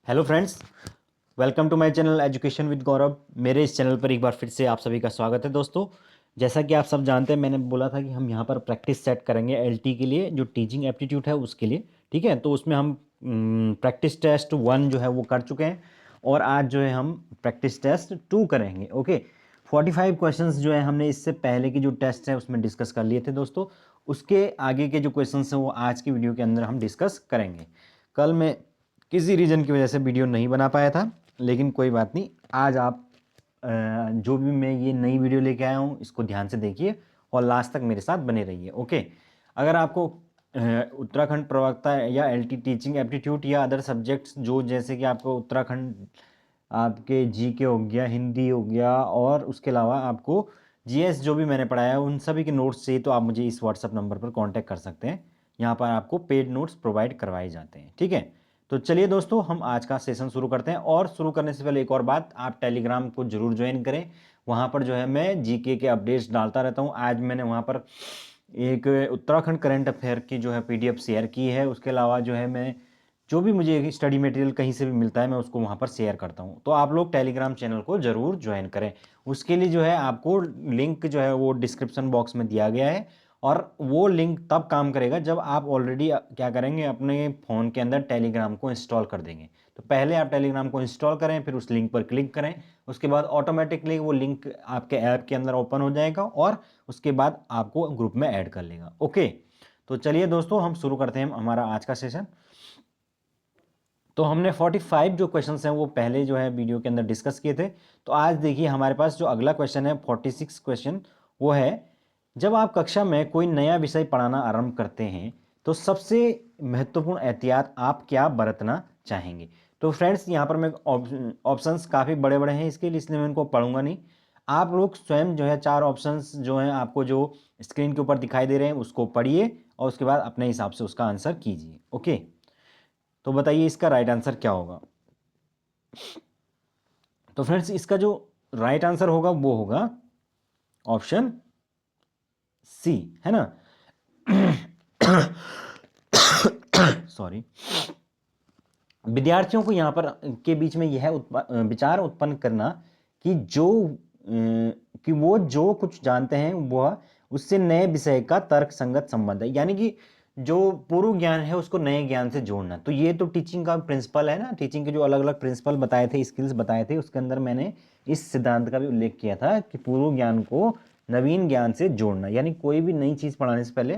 Hello friends, welcome to my channel education with Gaurav. मेरे इस channel पर एक बार फिर से आप सभी का स्वागत है। दोस्तों, जैसा कि आप सब जानते हैं, मैंने बोला था कि हम यहाँ पर प्रैक्टिस सेट करेंगे एलटी के लिए, जो टीचिंग एप्टीट्यूड है उसके लिए। ठीक है, तो उसमें हम प्रैक्टिस टेस्ट 1 जो है वो कर चुके हैं और आज जो है हम प्रैक्टिस टेस्ट 2 करेंगे। ओके, 45 क्वेश्चंस जो है हमने इससे पहले की जो टेस्ट है उसमें डिस्कस कर लिए थे दोस्तों। उसके आगे के जो क्वेश्चंस हैं वो आज की वीडियो के अंदर हम डिस्कस करेंगे। कल मैं किसी रीज़न की वजह से वीडियो नहीं बना पाया था, लेकिन कोई बात नहीं। आज आप जो भी मैं ये नई वीडियो लेके आया हूँ इसको ध्यान से देखिए और लास्ट तक मेरे साथ बने रहिए। ओके, अगर आपको उत्तराखंड प्रवक्ता या एलटी टीचिंग एप्टीट्यूड या अदर सब्जेक्ट्स जो, जैसे कि आपको उत्तराखंड आपके जीके हो गया, हिंदी हो गया, और उसके अलावा आपको जीएस जो भी मैंने पढ़ाया है उन सभी के नोट्स चाहिए तो आप मुझे इस व्हाट्सअप नंबर पर कांटेक्ट कर सकते हैं। यहाँ पर आपको पेड नोट्स प्रोवाइड करवाए जाते हैं। ठीक है, तो चलिए दोस्तों, हम आज का सेशन शुरू करते हैं। और शुरू करने से पहले एक और बात, आप टेलीग्राम को जरूर ज्वाइन करें। वहाँ पर जो है मैं जीके के अपडेट्स डालता रहता हूँ। आज मैंने वहाँ पर एक उत्तराखंड करंट अफेयर की जो है पीडीएफ शेयर की है। उसके अलावा जो है मैं जो भी मुझे स्टडी मटेरियल कहीं से भी मिलता है मैं उसको वहाँ पर शेयर करता हूँ। तो आप लोग टेलीग्राम चैनल को ज़रूर ज्वाइन करें। उसके लिए जो है आपको लिंक जो है वो डिस्क्रिप्शन बॉक्स में दिया गया है, और वो लिंक तब काम करेगा जब आप ऑलरेडी क्या करेंगे, अपने फ़ोन के अंदर टेलीग्राम को इंस्टॉल कर देंगे। तो पहले आप टेलीग्राम को इंस्टॉल करें, फिर उस लिंक पर क्लिक करें। उसके बाद ऑटोमेटिकली वो लिंक आपके ऐप के अंदर ओपन हो जाएगा और उसके बाद आपको ग्रुप में ऐड कर लेगा। ओके, तो चलिए दोस्तों, हम शुरू करते हैं हमारा आज का सेशन। तो हमने 45 जो क्वेश्चंस हैं वो पहले जो है वीडियो के अंदर डिस्कस किए थे। तो आज देखिए हमारे पास जो अगला क्वेश्चन है 46 क्वेश्चन, वो है, जब आप कक्षा में कोई नया विषय पढ़ाना आरंभ करते हैं तो सबसे महत्वपूर्ण एहतियात आप क्या बरतना चाहेंगे। तो फ्रेंड्स, यहाँ पर मैं ऑप्शंस काफ़ी बड़े बड़े हैं इसके लिए, इसलिए मैं इनको पढ़ूंगा नहीं। आप लोग स्वयं जो है 4 ऑप्शंस जो हैं आपको जो स्क्रीन के ऊपर दिखाई दे रहे हैं उसको पढ़िए और उसके बाद अपने हिसाब से उसका आंसर कीजिए। ओके, तो बताइए इसका राइट आंसर क्या होगा। तो फ्रेंड्स, इसका जो राइट आंसर होगा वो होगा ऑप्शन सी, है ना। सॉरी, विद्यार्थियों को यहाँ पर के बीच में यह विचार उत्पन्न करना कि कि वो जो कुछ जानते हैं वह उससे नए विषय का तर्क संगत संबंध है, यानी कि जो पूर्व ज्ञान है उसको नए ज्ञान से जोड़ना। तो ये तो टीचिंग का प्रिंसिपल है ना। टीचिंग के जो अलग अलग प्रिंसिपल बताए थे, स्किल्स बताए थे, उसके अंदर मैंने इस सिद्धांत का भी उल्लेख किया था कि पूर्व ज्ञान को नवीन ज्ञान से जोड़ना, यानी कोई भी नई चीज़ पढ़ाने से पहले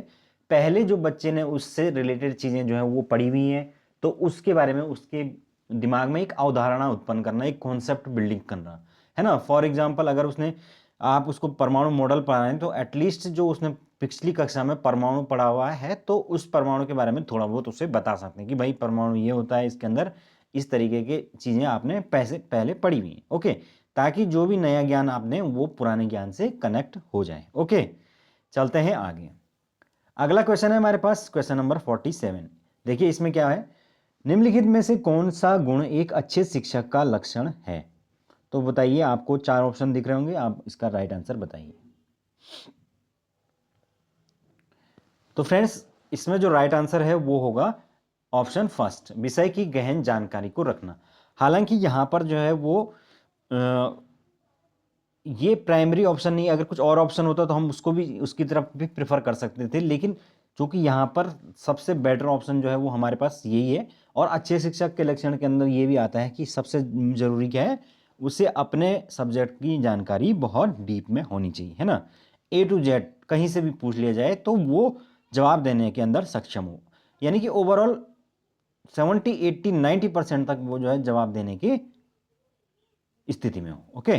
पहले जो बच्चे ने उससे रिलेटेड चीज़ें जो है वो पढ़ी हुई हैं तो उसके बारे में उसके दिमाग में एक अवधारणा उत्पन्न करना, एक कॉन्सेप्ट बिल्डिंग करना, है ना। फॉर एग्जाम्पल, अगर उसने आप उसको परमाणु मॉडल पढ़ाएं तो एटलीस्ट जो उसने पिछली कक्षा में परमाणु पढ़ा हुआ है तो उस परमाणु के बारे में थोड़ा बहुत उसे बता सकते हैं कि भाई परमाणु ये होता है, इसके अंदर इस तरीके की चीज़ें आपने पहले पढ़ी हुई हैं। ओके, ताकि जो भी नया ज्ञान आपने वो पुराने ज्ञान से कनेक्ट हो जाए। ओके, चलते हैं आगे। अगला क्वेश्चन है हमारे पास क्वेश्चन नंबर 47। देखिए इसमें क्या है, निम्नलिखित में से कौन सा गुण एक अच्छे शिक्षक का लक्षण है। तो बताइए, आपको 4 ऑप्शन दिख रहे होंगे, आप इसका राइट आंसर बताइए। तो फ्रेंड्स, इसमें जो राइट आंसर है वो होगा ऑप्शन फर्स्ट, विषय की गहन जानकारी को रखना। हालांकि यहाँ पर जो है वो ये प्राइमरी ऑप्शन नहीं, अगर कुछ और ऑप्शन होता तो हम उसको भी उसकी तरफ भी प्रेफर कर सकते थे, लेकिन चूंकि यहाँ पर सबसे बेटर ऑप्शन जो है वो हमारे पास यही है। और अच्छे शिक्षक के लक्षण के अंदर ये भी आता है कि सबसे जरूरी क्या है, उसे अपने सब्जेक्ट की जानकारी बहुत डीप में होनी चाहिए, है ना। ए टू जेड कहीं से भी पूछ लिया जाए तो वो जवाब देने के अंदर सक्षम हो, यानी कि ओवरऑल 70, 80, 90% तक वो जो है जवाब देने की स्थिति में हो। ओके,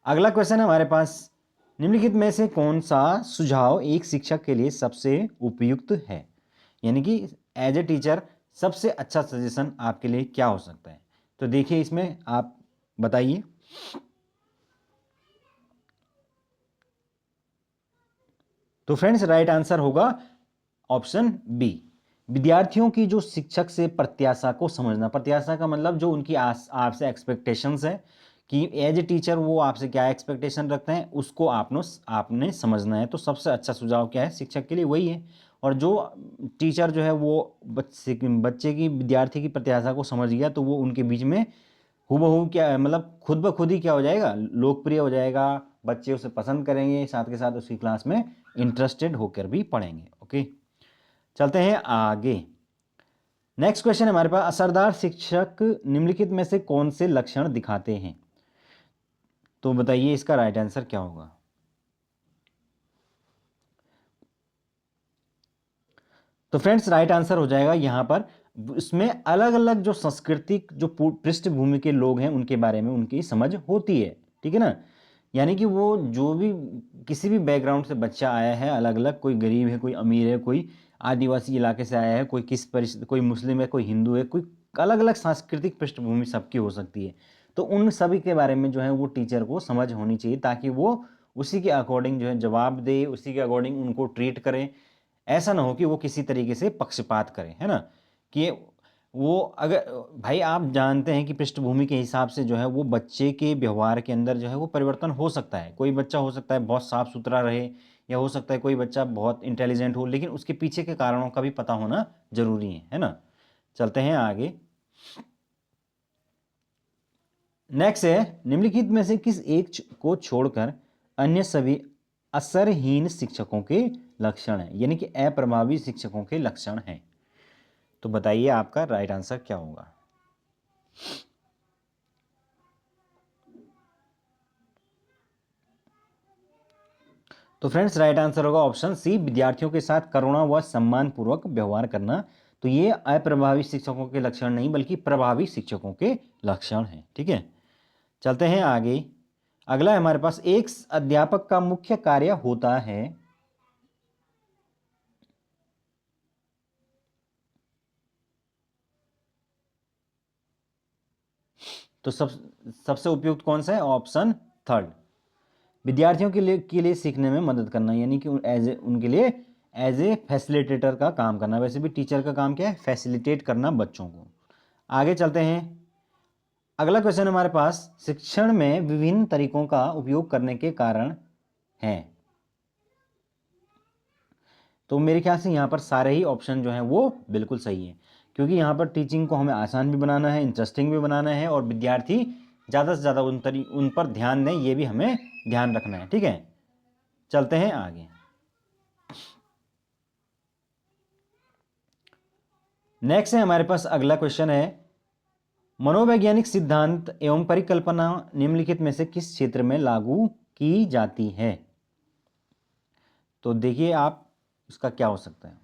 अगला क्वेश्चन है हमारे पास, निम्नलिखित में से कौन सा सुझाव एक शिक्षक के लिए सबसे उपयुक्त है, यानी कि एज ए टीचर सबसे अच्छा सजेशन आपके लिए क्या हो सकता है। तो देखिए इसमें आप बताइए। तो फ्रेंड्स, राइट आंसर होगा ऑप्शन बी, विद्यार्थियों की जो शिक्षक से प्रत्याशा को समझना। प्रत्याशा का मतलब जो उनकी आपसे एक्सपेक्टेशंस है कि एज ए टीचर वो आपसे क्या एक्सपेक्टेशन रखते हैं उसको आपने समझना है। तो सबसे अच्छा सुझाव क्या है शिक्षक के लिए, वही है। और जो टीचर जो है वो बच्चे की विद्यार्थी की प्रत्याशा को समझ गया तो वो उनके बीच में हूबहू क्या मतलब खुद ब खुद ही क्या हो जाएगा, लोकप्रिय हो जाएगा, बच्चे उसे पसंद करेंगे, साथ के साथ उसकी क्लास में इंटरेस्टेड होकर भी पढ़ेंगे। ओके, चलते हैं आगे। नेक्स्ट क्वेश्चन है हमारे पास, असरदार शिक्षक निम्नलिखित में से कौन से लक्षण दिखाते हैं? तो बताइए इसका राइट आंसर क्या होगा। तो फ्रेंड्स राइट आंसर हो जाएगा यहाँ पर, इसमें अलग अलग जो सांस्कृतिक जो पृष्ठभूमि के लोग हैं उनके बारे में उनकी समझ होती है, ठीक है ना। यानी कि वो जो भी किसी भी बैकग्राउंड से बच्चा आया है, अलग अलग, कोई गरीब है, कोई अमीर है, कोई आदिवासी इलाके से आया है, कोई किस परिस्थिति, कोई मुस्लिम है, कोई हिंदू है, कोई अलग अलग सांस्कृतिक पृष्ठभूमि सबकी हो सकती है। तो उन सभी के बारे में जो है वो टीचर को समझ होनी चाहिए ताकि वो उसी के अकॉर्डिंग जो है जवाब दे, उसी के अकॉर्डिंग उनको ट्रीट करें। ऐसा ना हो कि वो किसी तरीके से पक्षपात करें, है ना। कि वो अगर भाई आप जानते हैं कि पृष्ठभूमि के हिसाब से जो है वो बच्चे के व्यवहार के अंदर जो है वो परिवर्तन हो सकता है। कोई बच्चा हो सकता है बहुत साफ सुथरा रहे, या हो सकता है कोई बच्चा बहुत इंटेलिजेंट हो, लेकिन उसके पीछे के कारणों का भी पता होना जरूरी है ना। चलते हैं आगे। नेक्स्ट है, निम्नलिखित में से किस एक को छोड़कर अन्य सभी असरहीन शिक्षकों के लक्षण हैं, यानी कि अप्रभावी शिक्षकों के लक्षण हैं। तो बताइए आपका राइट आंसर क्या होगा। तो फ्रेंड्स राइट आंसर होगा ऑप्शन सी, विद्यार्थियों के साथ करुणा व सम्मान पूर्वक व्यवहार करना। तो ये अप्रभावी शिक्षकों के लक्षण नहीं बल्कि प्रभावी शिक्षकों के लक्षण हैं, ठीक है। चलते हैं आगे। अगला है हमारे पास, एक अध्यापक का मुख्य कार्य होता है। तो सबसे उपयुक्त कौन सा है, ऑप्शन थर्ड, विद्यार्थियों के लिए सीखने में मदद करना, यानी कि उनके लिए एज ए फैसिलिटेटर का काम करना। वैसे भी टीचर का काम क्या है, फैसिलिटेट करना बच्चों को। आगे चलते हैं। अगला क्वेश्चन हमारे पास, शिक्षण में विभिन्न तरीकों का उपयोग करने के कारण हैं। तो मेरे ख्याल से यहाँ पर सारे ही ऑप्शन जो हैं वो बिल्कुल सही है, क्योंकि यहाँ पर टीचिंग को हमें आसान भी बनाना है, इंटरेस्टिंग भी बनाना है, और विद्यार्थी ज़्यादा से ज़्यादा उन पर ध्यान दें, ये भी हमें ध्यान रखना है, ठीक है। चलते हैं आगे। नेक्स्ट है हमारे पास अगला क्वेश्चन है, मनोवैज्ञानिक सिद्धांत एवं परिकल्पना निम्नलिखित में से किस क्षेत्र में लागू की जाती है। तो देखिए आप इसका क्या हो सकता है।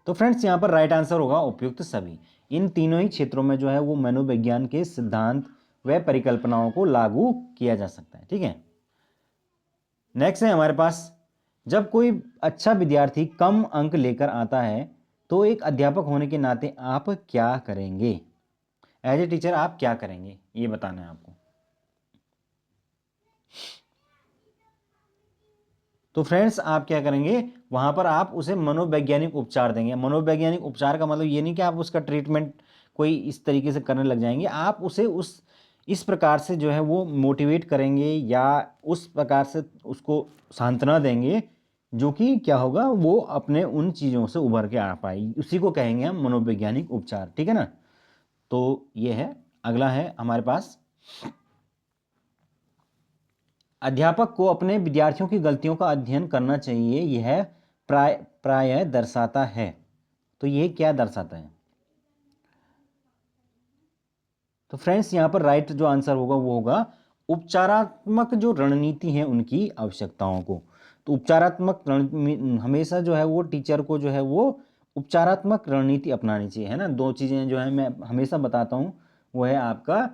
तो फ्रेंड्स यहाँ पर राइट आंसर होगा उपयुक्त सभी। इन तीनों ही क्षेत्रों में जो है वो मनोविज्ञान के सिद्धांत व परिकल्पनाओं को लागू किया जा सकता है, ठीक है। नेक्स्ट है हमारे पास, जब कोई अच्छा विद्यार्थी कम अंक लेकर आता है तो एक अध्यापक होने के नाते आप क्या करेंगे। एज ए टीचर आप क्या करेंगे, ये बताना है आपको। तो फ्रेंड्स आप क्या करेंगे, वहां पर आप उसे मनोवैज्ञानिक उपचार देंगे। मनोवैज्ञानिक उपचार का मतलब ये नहीं कि आप उसका ट्रीटमेंट कोई इस तरीके से करने लग जाएंगे, आप उसे इस प्रकार से जो है वो मोटिवेट करेंगे, या उस प्रकार से उसको सांत्वना देंगे जो कि क्या होगा, वो अपने उन चीज़ों से उभर के आ पाए। उसी को कहेंगे हम मनोवैज्ञानिक उपचार, ठीक है ना। तो ये है। अगला है हमारे पास, अध्यापक को अपने विद्यार्थियों की गलतियों का अध्ययन करना चाहिए, यह प्राय दर्शाता है। तो यह क्या दर्शाता है। तो फ्रेंड्स यहाँ पर राइट जो आंसर होगा वो होगा उपचारात्मक जो रणनीति है उनकी आवश्यकताओं को। तो उपचारात्मक हमेशा जो है वो टीचर को जो है वो उपचारात्मक रणनीति अपनानी चाहिए, है ना। दो चीज़ें जो है मैं हमेशा बताता हूँ, वो है आपका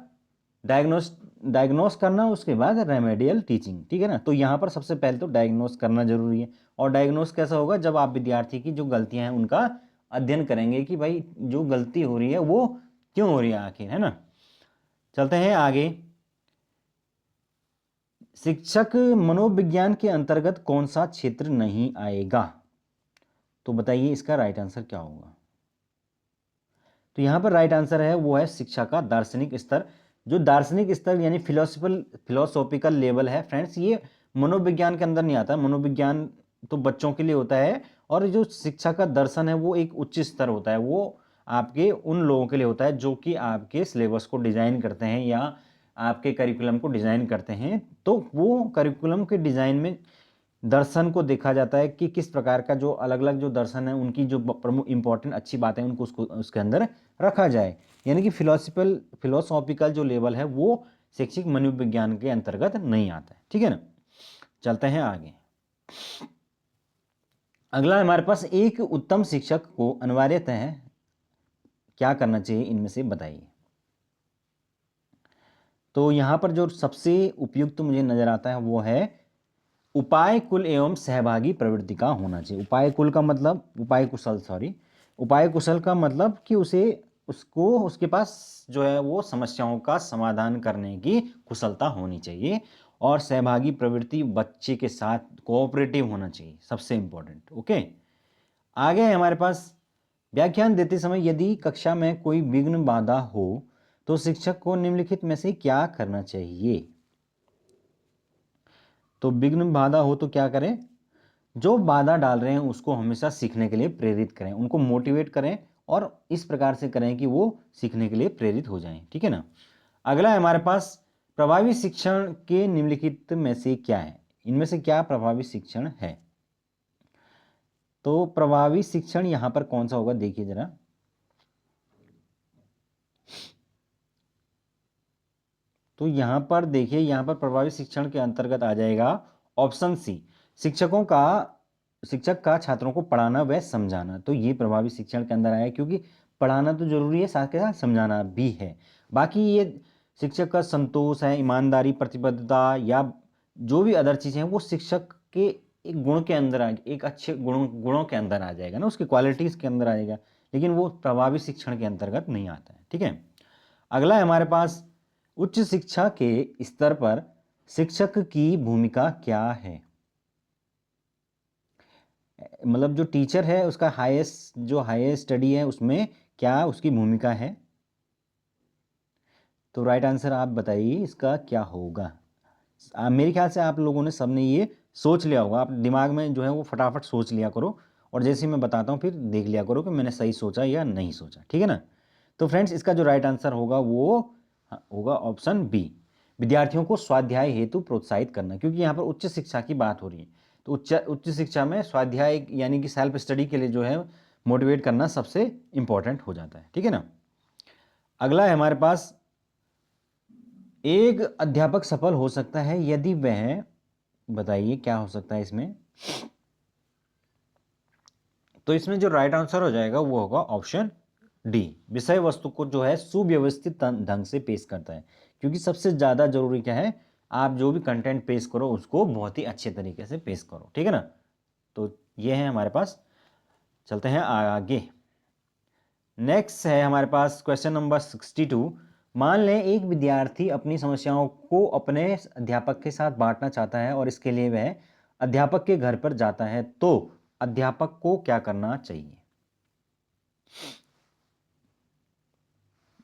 डायग्नोस करना, उसके बाद रेमेडियल टीचिंग, ठीक है ना। तो यहाँ पर सबसे पहले तो डायग्नोस करना जरूरी है। और डायग्नोस कैसा होगा, जब आप विद्यार्थी की जो गलतियां हैं उनका अध्ययन करेंगे कि भाई जो गलती हो रही है वो क्यों हो रही है आखिर, है ना। चलते हैं आगे। शिक्षक मनोविज्ञान के अंतर्गत कौन सा क्षेत्र नहीं आएगा। तो बताइए इसका राइट आंसर क्या होगा। तो यहाँ पर राइट आंसर है वो है शिक्षा का दार्शनिक स्तर। जो दार्शनिक स्तर यानी फिलोसॉफिकल लेवल है फ्रेंड्स, ये मनोविज्ञान के अंदर नहीं आता है। मनोविज्ञान तो बच्चों के लिए होता है, और जो शिक्षा का दर्शन है वो एक उच्च स्तर होता है, वो आपके उन लोगों के लिए होता है जो कि आपके सिलेबस को डिज़ाइन करते हैं या आपके करिकुलम को डिज़ाइन करते हैं। तो वो करिकुलम के डिज़ाइन में दर्शन को देखा जाता है कि किस प्रकार का जो अलग अलग जो दर्शन है उनकी जो प्रमुख इंपॉर्टेंट अच्छी बातें हैं उनको उसको उसके अंदर रखा जाए। यानी कि फिलोसॉफिकल जो लेवल है वो शैक्षिक मनोविज्ञान के अंतर्गत नहीं आता है। ठीक है ना, चलते हैं आगे। अगला हमारे पास, एक उत्तम शिक्षक को अनिवार्यतः क्या करना चाहिए, इनमें से बताइए। तो यहाँ पर जो सबसे उपयुक्त मुझे नजर आता है वो है उपाय कुल एवं सहभागी प्रवृत्ति का होना चाहिए। उपाय कुल का मतलब उपाय कुशल का मतलब कि उसको उसके पास जो है वो समस्याओं का समाधान करने की कुशलता होनी चाहिए, और सहभागी प्रवृत्ति बच्चे के साथ कोऑपरेटिव होना चाहिए, सबसे इंपॉर्टेंट। ओके, आगे है हमारे पास, व्याख्यान देते समय यदि कक्षा में कोई विघ्न बाधा हो तो शिक्षक को निम्नलिखित में से क्या करना चाहिए। तो विघ्न बाधा हो तो क्या करें, जो बाधा डाल रहे हैं उसको हमेशा सीखने के लिए प्रेरित करें, उनको मोटिवेट करें, और इस प्रकार से करें कि वो सीखने के लिए प्रेरित हो जाएं। ठीक है ना। अगला है हमारे पास, प्रभावी शिक्षण के निम्नलिखित में से क्या है, इनमें से क्या प्रभावी शिक्षण है। तो प्रभावी शिक्षण यहां पर कौन सा होगा, देखिए जरा। तो यहां पर देखिए, यहां पर प्रभावी शिक्षण के अंतर्गत आ जाएगा ऑप्शन सी, शिक्षक का छात्रों को पढ़ाना व समझाना। तो ये प्रभावी शिक्षण के अंदर आया, क्योंकि पढ़ाना तो जरूरी है, साथ के साथ समझाना भी है। बाकी ये शिक्षक का संतोष है, ईमानदारी, प्रतिबद्धता, या जो भी अदर चीजें हैं वो शिक्षक के एक गुण के अंदर एक अच्छे गुणों के अंदर आ जाएगा ना, उसकी क्वालिटीज के अंदर आ जाएगा, लेकिन वो प्रभावी शिक्षण के अंतर्गत नहीं आता है। ठीक है। अगला है हमारे पास, उच्च शिक्षा के स्तर पर शिक्षक की भूमिका क्या है। मतलब जो टीचर है उसका हाईएस्ट स्टडी है उसमें क्या उसकी भूमिका है। तो राइट आंसर आप बताइए इसका क्या होगा। मेरे ख्याल से आप लोगों ने सबने ये सोच लिया होगा, आप दिमाग में जो है वो फटाफट सोच लिया करो, और जैसे ही मैं बताता हूँ फिर देख लिया करो कि मैंने सही सोचा या नहीं सोचा। ठीक है ना। तो फ्रेंड्स, इसका जो राइट आंसर होगा वो होगा ऑप्शन बी, विद्यार्थियों को स्वाध्याय हेतु प्रोत्साहित करना, क्योंकि यहाँ पर उच्च शिक्षा की बात हो रही है। तो उच्च शिक्षा में स्वाध्याय यानी कि सेल्फ स्टडी के लिए जो है मोटिवेट करना सबसे इंपॉर्टेंट हो जाता है। ठीक है ना। अगला है हमारे पास, एक अध्यापक सफल हो सकता है यदि वह, बताइए क्या हो सकता है इसमें। तो इसमें जो राइट आंसर हो जाएगा वो होगा ऑप्शन डी, विषय वस्तु को जो है सुव्यवस्थित ढंग से पेश करता है, क्योंकि सबसे ज्यादा जरूरी क्या है, आप जो भी कंटेंट पेश करो उसको बहुत ही अच्छे तरीके से पेश करो। ठीक है ना। तो ये है हमारे पास, चलते हैं आगे। नेक्स्ट है हमारे पास क्वेश्चन नंबर 62। मान लें एक विद्यार्थी अपनी समस्याओं को अपने अध्यापक के साथ बांटना चाहता है और इसके लिए वह अध्यापक के घर पर जाता है, तो अध्यापक को क्या करना चाहिए।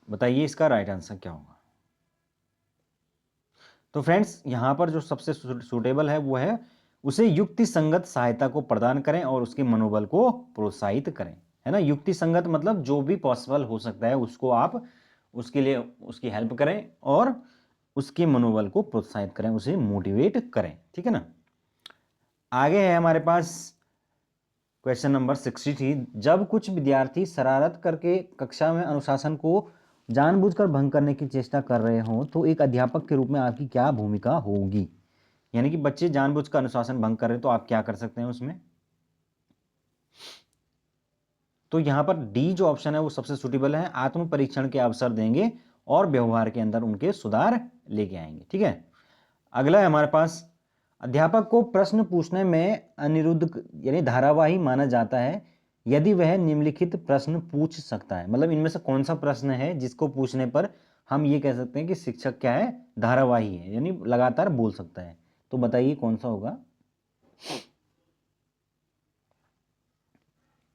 बताइए इसका राइट आंसर क्या होगा। तो फ्रेंड्स, यहां पर जो सबसे सूटेबल है वो है उसे युक्ति संगत सहायता को प्रदान करें और उसके मनोबल को प्रोत्साहित करें। है ना, युक्ति संगत मतलब जो भी पॉसिबल हो सकता है उसको आप उसके लिए उसकी हेल्प करें और उसके मनोबल को प्रोत्साहित करें, उसे मोटिवेट करें। ठीक है ना। आगे है हमारे पास क्वेश्चन नंबर 63। जब कुछ विद्यार्थी शरारत करके कक्षा में अनुशासन को जानबूझकर भंग करने की चेष्टा कर रहे हों तो एक अध्यापक के रूप में आपकी क्या भूमिका होगी। यानी कि बच्चे जानबूझकर अनुशासन भंग कर रहे हैं तो आप क्या कर सकते हैं उसमें। तो यहां पर डी जो ऑप्शन है वो सबसे सुटेबल है, आत्म परीक्षण के अवसर देंगे और व्यवहार के अंदर उनके सुधार लेके आएंगे। ठीक है। अगला है हमारे पास, अध्यापक को प्रश्न पूछने में अनिरुद्ध यानी धारावाही माना जाता है यदि वह निम्नलिखित प्रश्न पूछ सकता है। मतलब इनमें से कौन सा प्रश्न है जिसको पूछने पर हम ये कह सकते हैं कि शिक्षक क्या है, धारावाही है, यानी लगातार बोल सकता है। तो बताइए कौन सा होगा।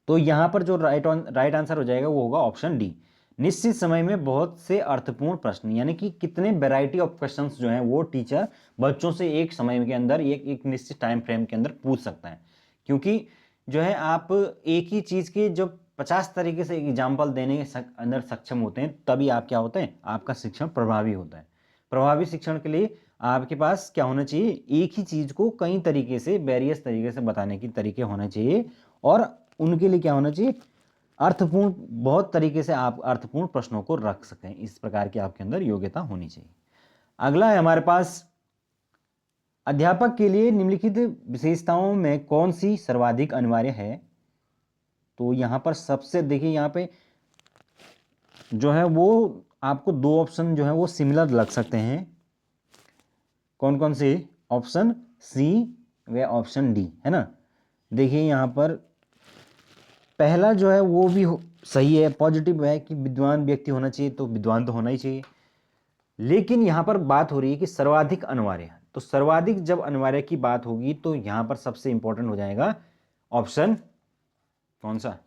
तो यहां पर जो राइट आंसर हो जाएगा वो होगा ऑप्शन डी, निश्चित समय में बहुत से अर्थपूर्ण प्रश्न, यानी कि कितने वैरायटी ऑफ क्वेश्चंस जो हैं वो टीचर बच्चों से एक समय के अंदर एक निश्चित टाइम फ्रेम के अंदर पूछ सकता है। क्योंकि जो है आप एक ही चीज़ के जब 50 तरीके से एग्जाम्पल देने के अंदर सक्षम होते हैं, तभी आप क्या होते हैं, आपका शिक्षण प्रभावी होता है। प्रभावी शिक्षण के लिए आपके पास क्या होना चाहिए, एक ही चीज़ को कई तरीके से, वेरियस तरीके से बताने के तरीके होने चाहिए, और उनके लिए क्या होना चाहिए, अर्थपूर्ण, बहुत तरीके से आप अर्थपूर्ण प्रश्नों को रख सकें, इस प्रकार की आपके अंदर योग्यता होनी चाहिए। अगला है हमारे पास, अध्यापक के लिए निम्नलिखित विशेषताओं में कौन सी सर्वाधिक अनिवार्य है। तो यहाँ पर सबसे देखिए, यहाँ पे जो है वो आपको दो ऑप्शन जो है वो सिमिलर लग सकते हैं। कौन कौन से, ऑप्शन सी व ऑप्शन डी, है ना। देखिए यहाँ पर पहला जो है वो भी सही है, पॉजिटिव है कि विद्वान व्यक्ति होना चाहिए, तो विद्वान तो होना ही चाहिए। लेकिन यहाँ पर बात हो रही है कि सर्वाधिक अनिवार्य है, तो सर्वाधिक जब अनिवार्य की बात होगी तो यहाँ पर सबसे इंपॉर्टेंट हो जाएगा ऑप्शन कौन सा,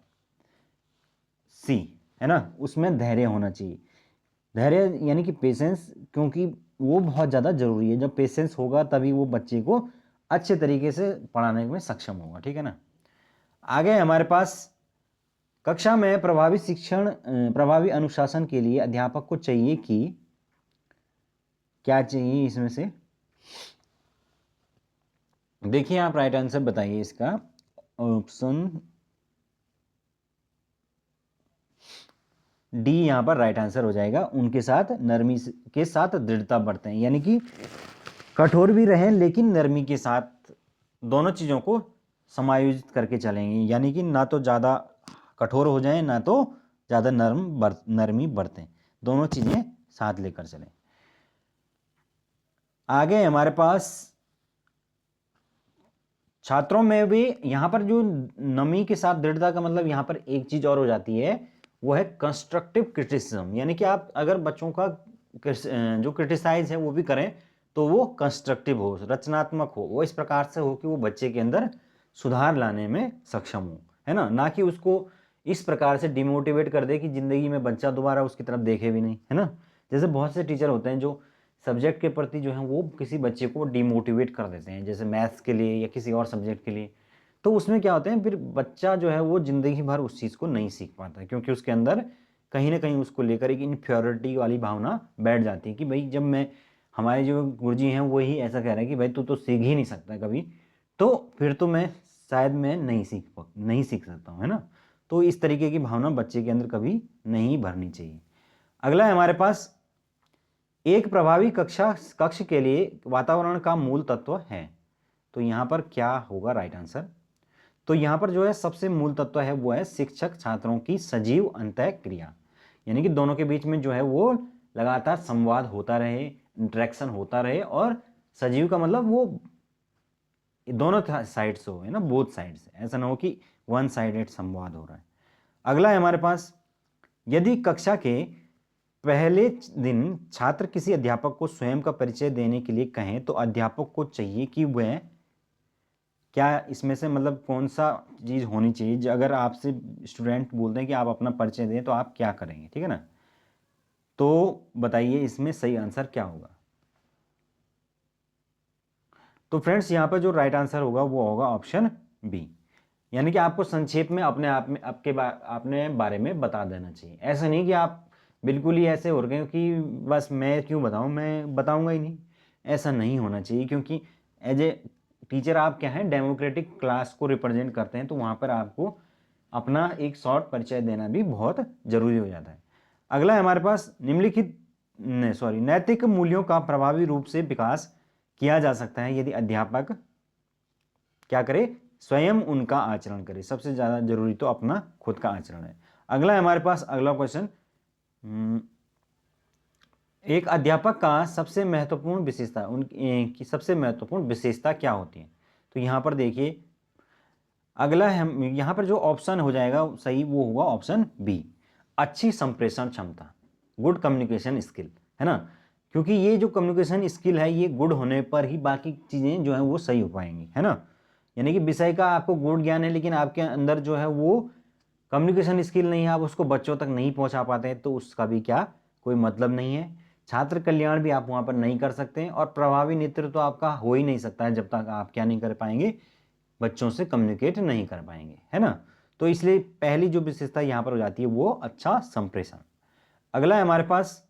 सी, है ना। उसमें धैर्य होना चाहिए, धैर्य यानी कि पेशेंस, क्योंकि वो बहुत ज़्यादा जरूरी है। जब पेशेंस होगा तभी वो बच्चे को अच्छे तरीके से पढ़ाने में सक्षम होगा, ठीक है ना। आगे हमारे पास, कक्षा में प्रभावी शिक्षण, प्रभावी अनुशासन के लिए अध्यापक को चाहिए कि, क्या चाहिए इसमें से, देखिए आप राइट आंसर बताइए इसका। ऑप्शन डी यहाँ पर राइट आंसर हो जाएगा। उनके साथ नरमी के साथ दृढ़ता बरतें, यानी कि कठोर भी रहें लेकिन नरमी के साथ, दोनों चीज़ों को समायोजित करके चलेंगे, यानी कि ना तो ज़्यादा कठोर हो जाएं ना तो ज़्यादा नरमी बरतें, दोनों चीज़ें साथ लेकर चलें। आगे हमारे पास, छात्रों में भी यहाँ पर जो नमी के साथ दृढ़ता का मतलब यहाँ पर एक चीज़ और हो जाती है, वो है कंस्ट्रक्टिव क्रिटिसिज्म, यानी कि आप अगर बच्चों का जो क्रिटिसाइज है वो भी करें तो वो कंस्ट्रक्टिव हो, रचनात्मक हो, वो इस प्रकार से हो कि वो बच्चे के अंदर सुधार लाने में सक्षम हो, है ना, ना कि उसको इस प्रकार से डिमोटिवेट कर दे कि ज़िंदगी में बच्चा दोबारा उसकी तरफ देखे भी नहीं, है ना। जैसे बहुत से टीचर होते हैं जो सब्जेक्ट के प्रति जो है वो किसी बच्चे को डिमोटिवेट कर देते हैं, जैसे मैथ्स के लिए या किसी और सब्जेक्ट के लिए, तो उसमें क्या होते हैं, फिर बच्चा जो है वो ज़िंदगी भर उस चीज़ को नहीं सीख पाता है, क्योंकि उसके अंदर कहीं ना कहीं उसको लेकर एक इन्फ्योरिटी वाली भावना बैठ जाती है कि भाई जब मैं, हमारे जो गुरुजी हैं वही ऐसा कह रहे हैं कि भाई तू तो सीख ही नहीं सकता कभी, तो फिर तो मैं शायद मैं नहीं सीख सकता हूँ, है ना। तो इस तरीके की भावना बच्चे के अंदर कभी नहीं भरनी चाहिए। अगला है हमारे पास, एक प्रभावी कक्ष के लिए वातावरण का मूल तत्व है। तो यहाँ पर क्या होगा राइट आंसर, तो यहाँ पर जो है सबसे मूल तत्व है वो है शिक्षक छात्रों की सजीव अंतः क्रिया, यानी कि दोनों के बीच में जो है वो लगातार संवाद होता रहे, इंटरेक्शन होता रहे, और सजीव का मतलब वो दोनों साइड से हो, है ना, बोथ साइड से, ऐसा ना हो कि वन साइडेड संवाद हो रहा है। अगला है हमारे पास, यदि कक्षा के पहले दिन छात्र किसी अध्यापक को स्वयं का परिचय देने के लिए कहें तो अध्यापक को चाहिए कि वह, क्या इसमें से मतलब कौन सा चीज़ होनी चाहिए, अगर आपसे स्टूडेंट बोलते हैं कि आप अपना परिचय दें तो आप क्या करेंगे, ठीक है ना। तो बताइए इसमें सही आंसर क्या होगा। तो फ्रेंड्स यहाँ पर जो राइट आंसर होगा वो होगा ऑप्शन बी, यानी कि आपको संक्षेप में अपने आप में अपने बारे में बता देना चाहिए। ऐसा नहीं कि आप बिल्कुल ही ऐसे हो गए कि बस मैं क्यों बताऊं, मैं बताऊंगा ही नहीं, ऐसा नहीं होना चाहिए, क्योंकि एज ए टीचर आप क्या है, डेमोक्रेटिक क्लास को रिप्रेजेंट करते हैं, तो वहाँ पर आपको अपना एक शॉर्ट परिचय देना भी बहुत ज़रूरी हो जाता है। अगला है हमारे पास, निम्नलिखित नैतिक मूल्यों का प्रभावी रूप से विकास किया जा सकता है यदि अध्यापक क्या करे, स्वयं उनका आचरण करे। सबसे ज़्यादा जरूरी तो अपना खुद का आचरण है। अगला है हमारे पास, अगला क्वेश्चन, एक अध्यापक का सबसे महत्वपूर्ण विशेषता, उनकी सबसे महत्वपूर्ण विशेषता क्या होती है। तो यहाँ पर देखिए, अगला है यहाँ पर जो ऑप्शन हो जाएगा सही वो होगा ऑप्शन बी, अच्छी संप्रेषण क्षमता, गुड कम्युनिकेशन स्किल, है ना। क्योंकि ये जो कम्युनिकेशन स्किल है ये गुड होने पर ही बाकी चीज़ें जो है वो सही हो पाएंगी, है ना। यानी कि विषय का आपको गुण ज्ञान है लेकिन आपके अंदर जो है वो कम्युनिकेशन स्किल नहीं है, आप उसको बच्चों तक नहीं पहुंचा पाते हैं तो उसका भी क्या कोई मतलब नहीं है। छात्र कल्याण भी आप वहां पर नहीं कर सकते हैं और प्रभावी नेतृत्व तो आपका हो ही नहीं सकता है जब तक आप क्या नहीं कर पाएंगे, बच्चों से कम्युनिकेट नहीं कर पाएंगे, है ना। तो इसलिए पहली जो विशेषता यहां पर हो जाती है वो अच्छा संप्रेषण। अगला है हमारे पास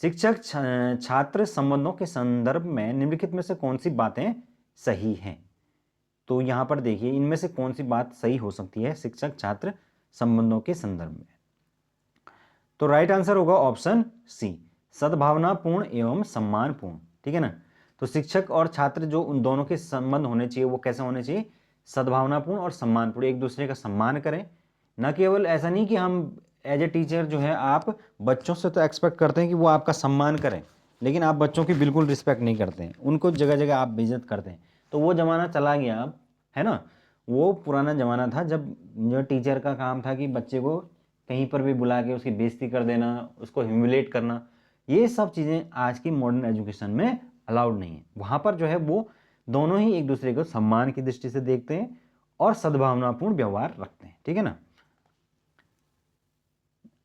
शिक्षक छात्र संबंधों के संदर्भ में निम्नलिखित में से कौन सी बातें सही हैं। तो यहां पर देखिए इनमें से कौन सी बात सही हो सकती है शिक्षक छात्र संबंधों के संदर्भ में। तो राइट आंसर होगा ऑप्शन सी, सद्भावनापूर्ण एवं सम्मानपूर्ण, ठीक है ना। तो शिक्षक और छात्र जो उन दोनों के संबंध होने चाहिए वो कैसे होने चाहिए, सद्भावनापूर्ण और सम्मानपूर्ण, एक दूसरे का सम्मान करें। न केवल ऐसा नहीं कि हम एज ए टीचर जो है आप बच्चों से तो एक्सपेक्ट करते हैं कि वो आपका सम्मान करें, लेकिन आप बच्चों की बिल्कुल रिस्पेक्ट नहीं करते हैं, उनको जगह जगह आप बेइज्जत करते हैं। तो वो ज़माना चला गया अब, है ना। वो पुराना ज़माना था जब जो टीचर का काम था कि बच्चे को कहीं पर भी बुला के उसकी बेइज्जती कर देना, उसको ह्यूमिलेट करना, ये सब चीज़ें आज की मॉडर्न एजुकेशन में अलाउड नहीं है। वहाँ पर जो है वो दोनों ही एक दूसरे को सम्मान की दृष्टि से देखते हैं और सद्भावनापूर्ण व्यवहार रखते हैं, ठीक है ना।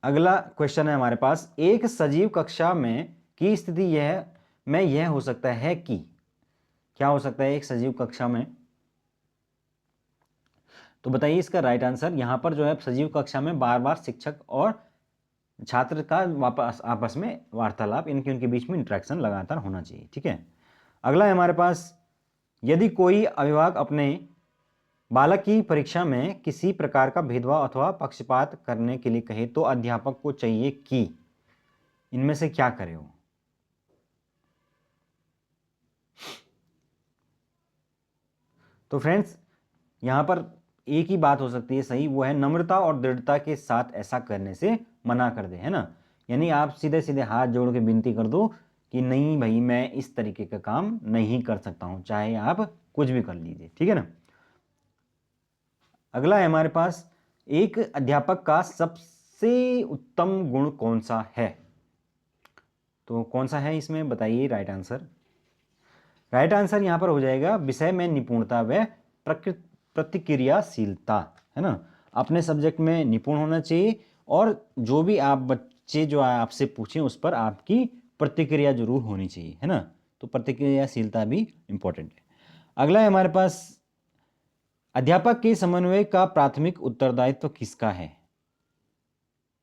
अगला क्वेश्चन है हमारे पास, एक सजीव कक्षा में की स्थिति यह हो सकता है कि, क्या हो सकता है एक सजीव कक्षा में, तो बताइए इसका राइट आंसर। यहां पर जो है सजीव कक्षा में बार बार शिक्षक और छात्र का वापस आपस में वार्तालाप, इनके उनके बीच में इंटरेक्शन लगातार होना चाहिए, ठीक है। अगला है हमारे पास, यदि कोई अभिभावक अपने बालक की परीक्षा में किसी प्रकार का भेदभाव अथवा पक्षपात करने के लिए कहे तो अध्यापक को चाहिए कि इनमें से क्या करे वो। तो फ्रेंड्स यहां पर एक ही बात हो सकती है सही, वो है नम्रता और दृढ़ता के साथ ऐसा करने से मना कर दे, है ना। यानी आप सीधे सीधे हाथ जोड़ के विनती कर दो कि नहीं भाई मैं इस तरीके का काम नहीं कर सकता हूं, चाहे आप कुछ भी कर लीजिए, ठीक है ना। अगला है हमारे पास, एक अध्यापक का सबसे उत्तम गुण कौन सा है। तो कौन सा है इसमें बताइए राइट आंसर। राइट आंसर यहां पर हो जाएगा विषय में निपुणता व प्रतिक्रियाशीलता, है ना। अपने सब्जेक्ट में निपुण होना चाहिए और जो भी आप बच्चे जो आपसे पूछें उस पर आपकी प्रतिक्रिया जरूर होनी चाहिए, है ना। तो प्रतिक्रियाशीलता भी इंपॉर्टेंट है। अगला है हमारे पास, अध्यापक के समन्वय का प्राथमिक उत्तरदायित्व किसका है।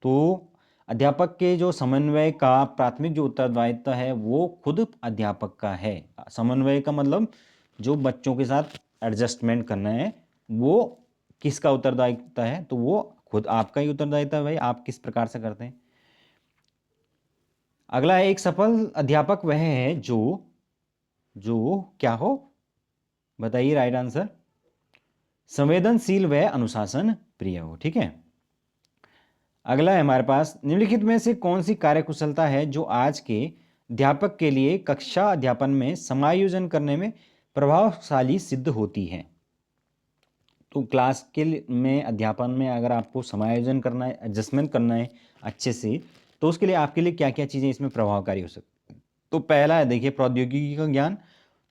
तो अध्यापक के जो समन्वय का प्राथमिक जो उत्तरदायित्व है वो खुद अध्यापक का है। समन्वय का मतलब जो बच्चों के साथ एडजस्टमेंट करना है वो किसका उत्तरदायित्व है, तो वो खुद आपका ही उत्तरदायित्व है भाई, आप किस प्रकार से करते हैं। अगला है, एक सफल अध्यापक वह है जो जो क्या हो, बताइए राइट आंसर। संवेदनशील व अनुशासन प्रिय हो, ठीक है। अगला है हमारे पास, निम्नलिखित में से कौन सी कार्यकुशलता है जो आज के अध्यापक के लिए कक्षा अध्यापन में समायोजन करने में प्रभावशाली सिद्ध होती है। तो क्लास के में अध्यापन में अगर आपको समायोजन करना है, एडजस्टमेंट करना है अच्छे से, तो उसके लिए आपके लिए क्या क्या चीज़ें इसमें प्रभावकारी हो सकती हैं। तो पहला है देखिए प्रौद्योगिकी का ज्ञान,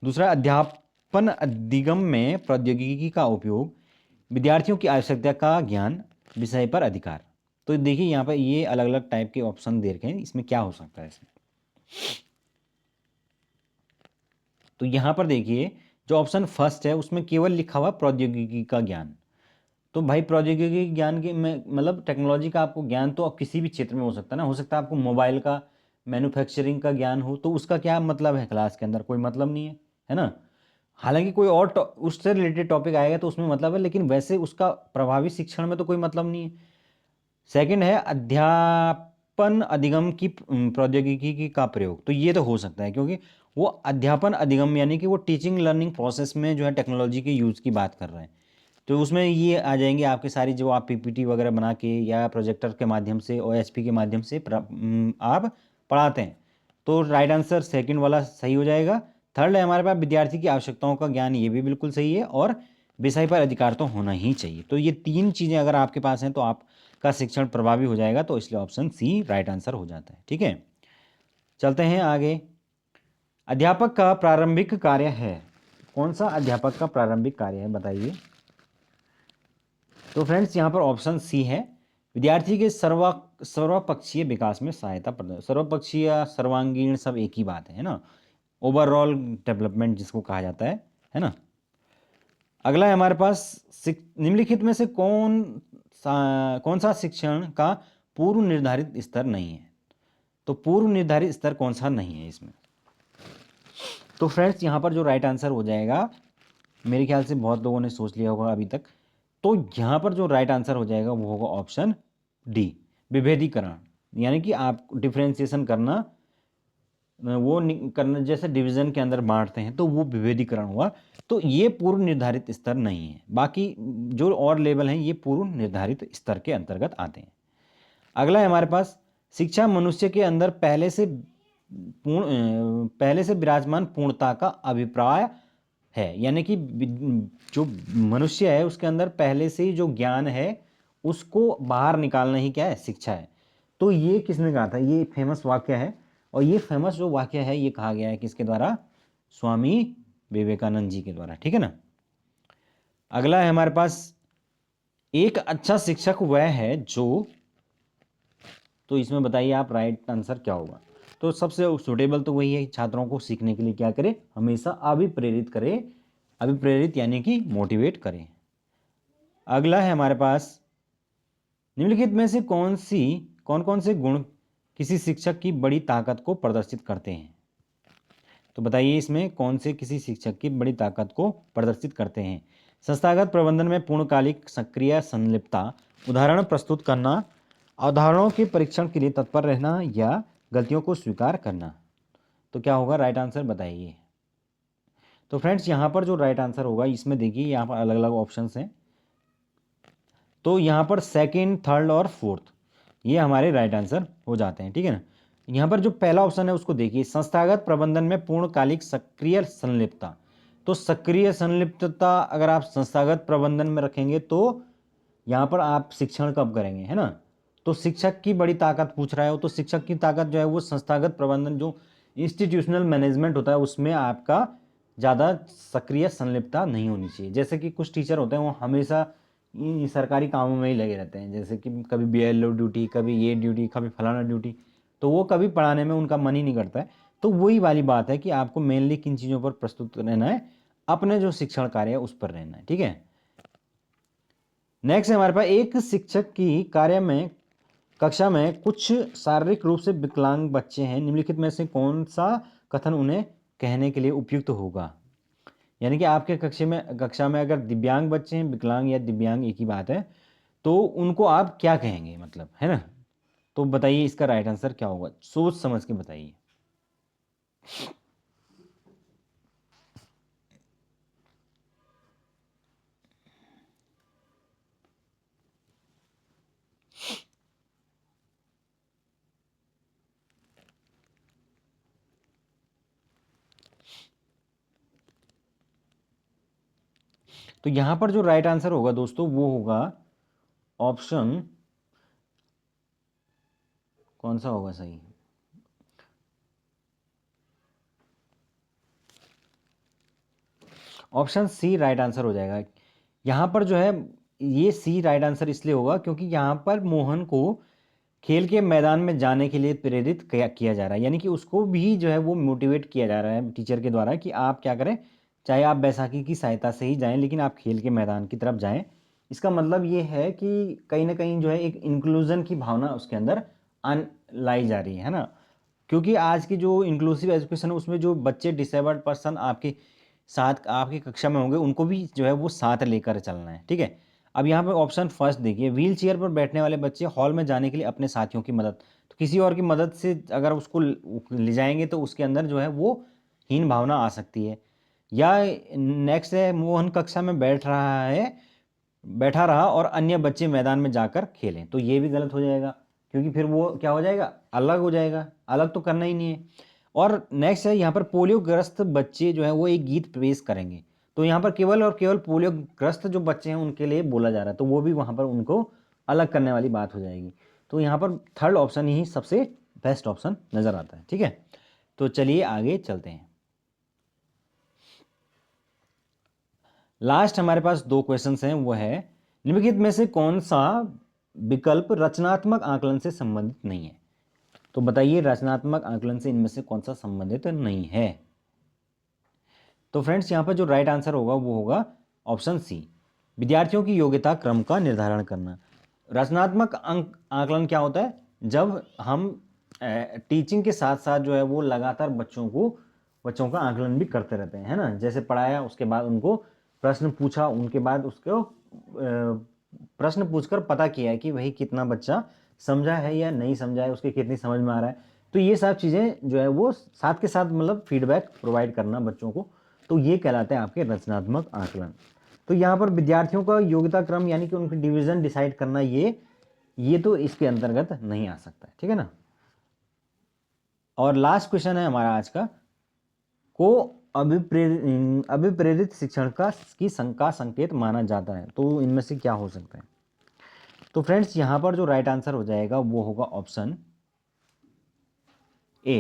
दूसरा अध्यापन अधिगम में प्रौद्योगिकी का उपयोग, विद्यार्थियों की आवश्यकता का ज्ञान, विषय पर अधिकार। तो देखिए यहाँ पर ये अलग अलग टाइप के ऑप्शन दे रखे हैं, इसमें क्या हो सकता है इसमें। तो यहाँ पर देखिए जो ऑप्शन फर्स्ट है उसमें केवल लिखा हुआ प्रौद्योगिकी का ज्ञान। तो भाई प्रौद्योगिकी ज्ञान के में मतलब टेक्नोलॉजी का आपको ज्ञान तो अब किसी भी क्षेत्र में हो सकता है ना, हो सकता है आपको मोबाइल का मैन्युफैक्चरिंग का ज्ञान हो, तो उसका क्या मतलब है क्लास के अंदर, कोई मतलब नहीं है ना। हालांकि कोई और उससे रिलेटेड टॉपिक आएगा तो उसमें मतलब है, लेकिन वैसे उसका प्रभावी शिक्षण में तो कोई मतलब नहीं है। सेकंड है अध्यापन अधिगम की प्रौद्योगिकी का प्रयोग, तो ये तो हो सकता है क्योंकि वो अध्यापन अधिगम यानी कि वो टीचिंग लर्निंग प्रोसेस में जो है टेक्नोलॉजी के यूज़ की बात कर रहे हैं। तो उसमें ये आ जाएंगे आपके सारी जो आप पीपीटी वगैरह बना के या प्रोजेक्टर के माध्यम से ओएचपी के माध्यम से आप पढ़ाते हैं। तो राइट आंसर सेकंड वाला सही हो जाएगा। थर्ड है हमारे पास विद्यार्थी की आवश्यकताओं का ज्ञान, ये भी बिल्कुल सही है, और विषय पर अधिकार तो होना ही चाहिए। तो ये तीन चीज़ें अगर आपके पास हैं तो आपका शिक्षण प्रभावी हो जाएगा, तो इसलिए ऑप्शन सी राइट आंसर हो जाता है, ठीक है। चलते हैं आगे। अध्यापक का प्रारंभिक कार्य है, कौन सा अध्यापक का प्रारंभिक कार्य है बताइए। तो फ्रेंड्स यहाँ पर ऑप्शन सी है, विद्यार्थी के सर्वपक्षीय विकास में सहायता प्रदान। सर्वपक्षीय सर्वांगीण सब एक ही बात है ना, ओवरऑल डेवलपमेंट जिसको कहा जाता है ना। अगला है हमारे पास, निम्नलिखित में से कौन सा शिक्षण का पूर्व निर्धारित स्तर नहीं है। तो पूर्व निर्धारित स्तर कौन सा नहीं है इसमें। तो फ्रेंड्स यहाँ पर जो राइट आंसर हो जाएगा, मेरे ख्याल से बहुत लोगों ने सोच लिया होगा अभी तक, तो यहाँ पर जो राइट आंसर हो जाएगा वो होगा ऑप्शन डी, विभेदीकरण। यानी कि आप डिफ्रेंसिएशन करना, वो करना, जैसे डिवीजन के अंदर बांटते हैं, तो वो विभेदीकरण हुआ। तो ये पूर्व निर्धारित स्तर नहीं है, बाकी जो और लेवल हैं ये पूर्व निर्धारित स्तर के अंतर्गत आते हैं। अगला है हमारे पास, शिक्षा मनुष्य के अंदर पहले से विराजमान पूर्णता का अभिप्राय है। यानी कि जो मनुष्य है उसके अंदर पहले से ही जो ज्ञान है उसको बाहर निकालना ही क्या है, शिक्षा है। तो ये किसने कहा था, ये फेमस वाक्य है, और ये फेमस जो वाक्य है ये कहा गया है किसके द्वारा, स्वामी विवेकानंद जी के द्वारा, ठीक है ना। अगला है हमारे पास, एक अच्छा शिक्षक वह है जो, तो इसमें बताइए आप राइट आंसर क्या होगा। तो सबसे सुटेबल तो वही है, छात्रों को सीखने के लिए क्या करे, हमेशा अभिप्रेरित करे। अभिप्रेरित यानी कि मोटिवेट करें। अगला है हमारे पास, निम्नलिखित में से कौन कौन से गुण किसी शिक्षक की बड़ी ताकत को प्रदर्शित करते हैं। तो बताइए इसमें कौन से किसी शिक्षक की बड़ी ताकत को प्रदर्शित करते हैं। संस्थागत प्रबंधन में पूर्णकालिक सक्रिय संलिप्तता, उदाहरण प्रस्तुत करना, अवधारणाओं के परीक्षण के लिए तत्पर रहना, या गलतियों को स्वीकार करना। तो क्या होगा राइट आंसर बताइए। तो फ्रेंड्स यहाँ पर जो राइट आंसर होगा, इसमें देखिए यहाँ पर अलग अलग ऑप्शंस हैं। तो यहाँ पर सेकंड, थर्ड और फोर्थ ये हमारे राइट आंसर हो जाते हैं, ठीक है ना। यहाँ पर जो पहला ऑप्शन है उसको देखिए, संस्थागत प्रबंधन में पूर्णकालिक सक्रिय संलिप्तता। तो सक्रिय संलिप्तता अगर आप संस्थागत प्रबंधन में रखेंगे तो यहाँ पर आप शिक्षण कब करेंगे, है ना। तो शिक्षक की बड़ी ताकत पूछ रहा है वो, तो शिक्षक की ताकत जो है वो संस्थागत प्रबंधन, जो इंस्टीट्यूशनल मैनेजमेंट होता है उसमें आपका ज़्यादा सक्रिय संलिप्तता नहीं होनी चाहिए। जैसे कि कुछ टीचर होते हैं वो हमेशा सरकारी कामों में ही लगे रहते हैं, जैसे कि कभी BLO ड्यूटी, कभी ये ड्यूटी, कभी फलाना ड्यूटी, तो वो कभी पढ़ाने में उनका मन ही नहीं करता है। तो वही वाली बात है कि आपको मेनली किन चीज़ों पर प्रस्तुत रहना है, अपने जो शिक्षण कार्य है उस पर रहना है, ठीक है। नेक्स्ट है हमारे पास, एक शिक्षक की कार्य में कक्षा में कुछ शारीरिक रूप से विकलांग बच्चे हैं, निम्नलिखित में से कौन सा कथन उन्हें कहने के लिए उपयुक्त होगा। यानी कि आपके कक्षा में अगर दिव्यांग बच्चे हैं, विकलांग या दिव्यांग एक ही बात है, तो उनको आप क्या कहेंगे, मतलब, है ना। तो बताइए इसका राइट आंसर क्या होगा, सोच समझ के बताइए। तो यहां पर जो राइट आंसर होगा दोस्तों वो होगा ऑप्शन, कौन सा होगा सही, ऑप्शन सी राइट आंसर हो जाएगा। यहाँ पर जो है ये सी राइट आंसर इसलिए होगा क्योंकि यहाँ पर मोहन को खेल के मैदान में जाने के लिए प्रेरित किया जा रहा है। यानी कि उसको भी जो है वो मोटिवेट किया जा रहा है टीचर के द्वारा कि आप क्या करें, चाहे आप बैसाखी की सहायता से ही जाएं लेकिन आप खेल के मैदान की तरफ जाएं। इसका मतलब ये है कि कहीं ना कहीं जो है एक इंक्लूजन की भावना उसके अंदर लाई जा रही है ना। क्योंकि आज की जो इंक्लूसिव एजुकेशन है उसमें जो बच्चे डिसेबल्ड पर्सन आपके साथ आपकी कक्षा में होंगे उनको भी जो है वो साथ लेकर चलना है, ठीक है। अब यहाँ पे ऑप्शन फर्स्ट देखिए, व्हील चेयर पर बैठने वाले बच्चे हॉल में जाने के लिए अपने साथियों की मदद, तो किसी और की मदद से अगर उसको ले जाएंगे तो उसके अंदर जो है वो हीन भावना आ सकती है। या नेक्स्ट है, मोहन कक्षा में बैठा रहा और अन्य बच्चे मैदान में जाकर खेलें, तो ये भी गलत हो जाएगा क्योंकि फिर वो क्या हो जाएगा, अलग हो जाएगा, अलग तो करना ही नहीं है। और नेक्स्ट है यहाँ पर पोलियो ग्रस्त बच्चे जो है वो एक गीत पेश करेंगे, तो यहाँ पर केवल और केवल पोलियो ग्रस्त जो बच्चे हैं उनके लिए बोला जा रहा है, तो वो भी वहाँ पर उनको अलग करने वाली बात हो जाएगी। तो यहाँ पर थर्ड ऑप्शन ही सबसे बेस्ट ऑप्शन नज़र आता है, ठीक है। तो चलिए आगे चलते हैं। लास्ट हमारे पास दो क्वेश्चंस हैं, वो है निम्नलिखित में से कौन सा विकल्प रचनात्मक आकलन से संबंधित नहीं है? तो बताइए रचनात्मक आकलन से इनमें से कौन सा संबंधित नहीं है? तो फ्रेंड्स यहाँ पर जो राइट आंसर होगा वो होगा ऑप्शन सी, विद्यार्थियों की योग्यता क्रम का निर्धारण करना। रचनात्मक आकलन क्या होता है? जब हम टीचिंग के साथ साथ जो है वो लगातार बच्चों का आकलन भी करते रहते हैं, है ना। जैसे पढ़ाया, उसके बाद उनको प्रश्न पूछा, उनके बाद उसको प्रश्न पूछकर पता किया है कि भाई कितना बच्चा समझा है या नहीं समझा है, उसके कितनी समझ में आ रहा है। तो ये सब चीज़ें जो है वो साथ के साथ मतलब फीडबैक प्रोवाइड करना बच्चों को, तो ये कहलाते हैं आपके रचनात्मक आकलन। तो यहाँ पर विद्यार्थियों का योग्यता क्रम यानी कि उनकी डिवीज़न डिसाइड करना, ये तो इसके अंतर्गत नहीं आ सकता है, ठीक है ना। और लास्ट क्वेश्चन है हमारा आज का, को अभिप्रेरित शिक्षण की शंका संकेत माना जाता है, तो इनमें से क्या हो सकता है? तो फ्रेंड्स यहाँ पर जो राइट आंसर हो जाएगा वो होगा ऑप्शन ए,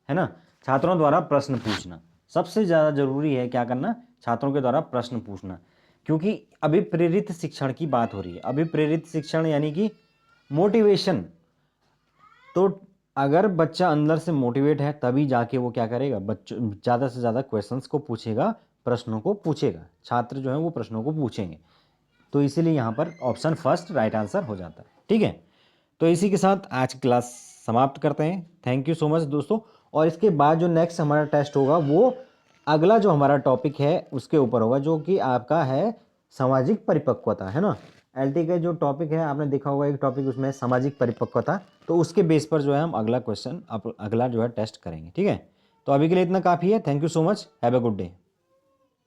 है ना। छात्रों द्वारा प्रश्न पूछना सबसे ज़्यादा जरूरी है। क्या करना? छात्रों के द्वारा प्रश्न पूछना, क्योंकि अभिप्रेरित शिक्षण की बात हो रही है। अभिप्रेरित शिक्षण यानी कि मोटिवेशन। तो अगर बच्चा अंदर से मोटिवेट है तभी जाके वो क्या करेगा, बच्चों ज़्यादा से ज़्यादा क्वेश्चंस को पूछेगा, प्रश्नों को पूछेगा, छात्र जो है वो प्रश्नों को पूछेंगे। तो इसीलिए यहाँ पर ऑप्शन फर्स्ट राइट आंसर हो जाता है, ठीक है। तो इसी के साथ आज की क्लास समाप्त करते हैं। थैंक यू सो मच दोस्तों। और इसके बाद जो नेक्स्ट हमारा टेस्ट होगा वो अगला जो हमारा टॉपिक है उसके ऊपर होगा, जो कि आपका है सामाजिक परिपक्वता, है ना। एलटी का जो टॉपिक है आपने देखा होगा एक टॉपिक, उसमें सामाजिक परिपक्वता। तो उसके बेस पर जो है हम अगला क्वेश्चन अगला जो है टेस्ट करेंगे, ठीक है। तो अभी के लिए इतना काफ़ी है। Thank you so much, have a good day.